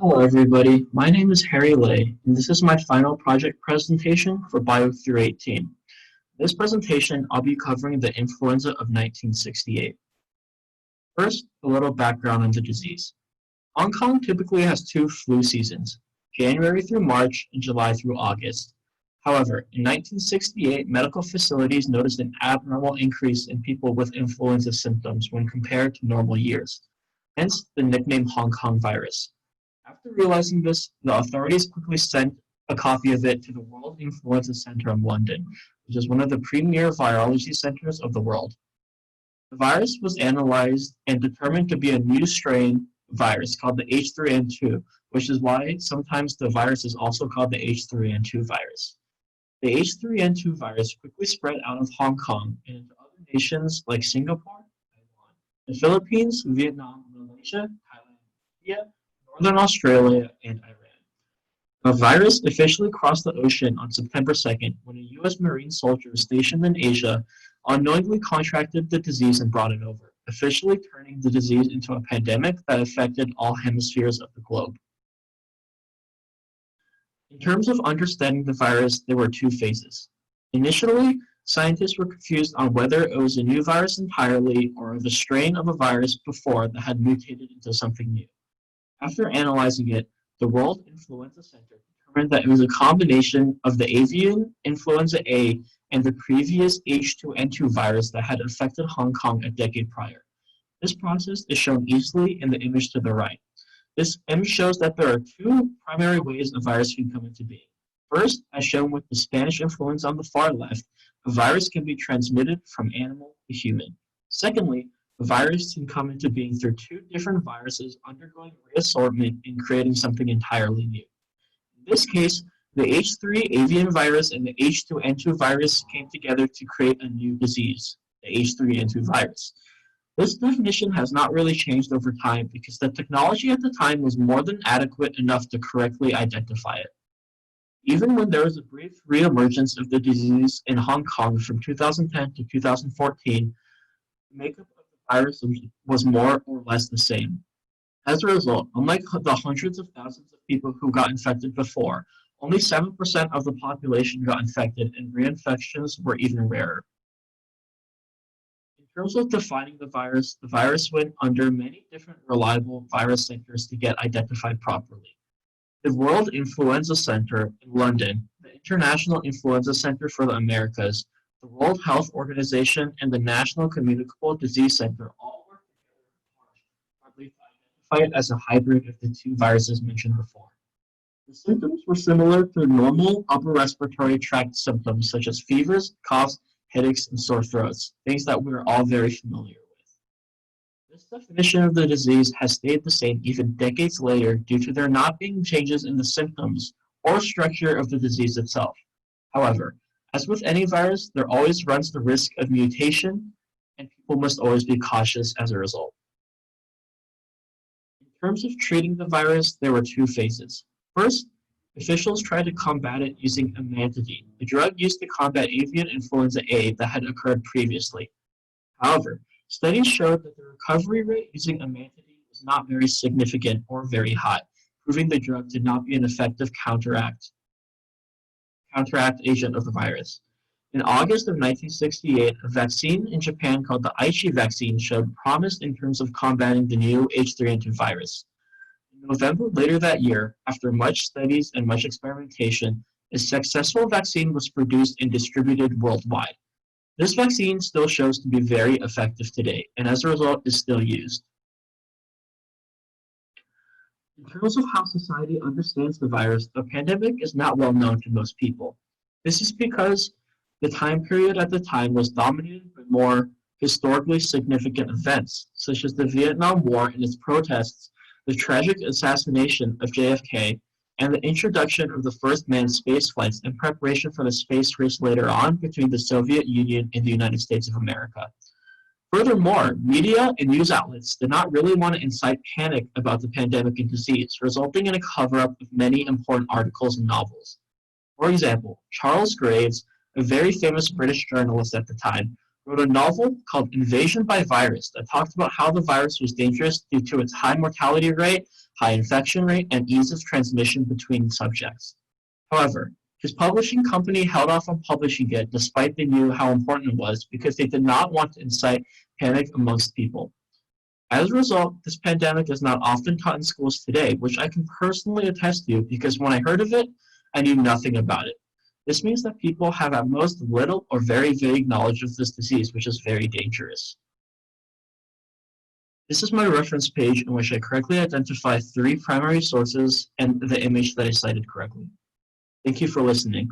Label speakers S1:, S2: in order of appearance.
S1: Hello everybody, my name is Harry Lay, and this is my final project presentation for Bio 318. This presentation, I'll be covering the influenza of 1968. First, a little background on the disease. Hong Kong typically has two flu seasons, January through March and July through August. However, in 1968, medical facilities noticed an abnormal increase in people with influenza symptoms when compared to normal years, hence the nickname Hong Kong virus. After realizing this, the authorities quickly sent a copy of it to the World Influenza Center in London, which is one of the premier virology centers of the world. The virus was analyzed and determined to be a new strain virus called the H3N2, which is why sometimes the virus is also called the H3N2 virus. The H3N2 virus quickly spread out of Hong Kong and into other nations like Singapore, Taiwan, the Philippines, Vietnam, Malaysia, Thailand, India, Northern Australia, and Iran. The virus officially crossed the ocean on September 2nd when a U.S. Marine soldier stationed in Asia unknowingly contracted the disease and brought it over, officially turning the disease into a pandemic that affected all hemispheres of the globe. In terms of understanding the virus, there were two phases. Initially, scientists were confused on whether it was a new virus entirely or the strain of a virus before that had mutated into something new. After analyzing it, the World Influenza Center determined that it was a combination of the avian influenza A and the previous H2N2 virus that had affected Hong Kong a decade prior. This process is shown easily in the image to the right. This image shows that there are two primary ways a virus can come into being. First, as shown with the Spanish influenza on the far left, a virus can be transmitted from animal to human. Secondly, the virus can come into being through two different viruses undergoing reassortment and creating something entirely new. In this case, the H3 avian virus and the H2N2 virus came together to create a new disease, the H3N2 virus. This definition has not really changed over time because the technology at the time was more than adequate enough to correctly identify it. Even when there was a brief reemergence of the disease in Hong Kong from 2010 to 2014, the makeup of the virus was more or less the same. As a result, unlike the hundreds of thousands of people who got infected before, only 7% of the population got infected and reinfections were even rarer. In terms of defining the virus went under many different reliable virus centers to get identified properly. The World Influenza Center in London, the International Influenza Center for the Americas, the World Health Organization, and the National Communicable Disease Center all work together to identify it as a hybrid of the two viruses mentioned before. The symptoms were similar to normal upper respiratory tract symptoms such as fevers, coughs, headaches, and sore throats, things that we're all very familiar with. This definition of the disease has stayed the same even decades later due to there not being changes in the symptoms or structure of the disease itself. However, as with any virus, there always runs the risk of mutation, and people must always be cautious as a result. In terms of treating the virus, there were two phases. First, officials tried to combat it using amantadine, a drug used to combat avian influenza A that had occurred previously. However, studies showed that the recovery rate using amantadine was not very significant or very high, proving the drug to not be an effective counteract agent of the virus. In August of 1968, a vaccine in Japan called the Aichi vaccine showed promise in terms of combating the new H3N2 virus. In November later that year, after much studies and much experimentation, a successful vaccine was produced and distributed worldwide. This vaccine still shows to be very effective today, and as a result is still used. In terms of how society understands the virus, the pandemic is not well known to most people. This is because the time period at the time was dominated by more historically significant events, such as the Vietnam War and its protests, the tragic assassination of JFK, and the introduction of the first manned space flights in preparation for the space race later on between the Soviet Union and the United States of America. Furthermore, media and news outlets did not really want to incite panic about the pandemic and disease, resulting in a cover-up of many important articles and novels. For example, Charles Graves, a very famous British journalist at the time, wrote a novel called Invasion by Virus that talked about how the virus was dangerous due to its high mortality rate, high infection rate, and ease of transmission between subjects. However, his publishing company held off on publishing it despite they knew how important it was because they did not want to incite panic amongst people. As a result, this pandemic is not often taught in schools today, which I can personally attest to because when I heard of it, I knew nothing about it. This means that people have at most little or very vague knowledge of this disease, which is very dangerous. This is my reference page in which I correctly identify 3 primary sources and the image that I cited correctly. Thank you for listening.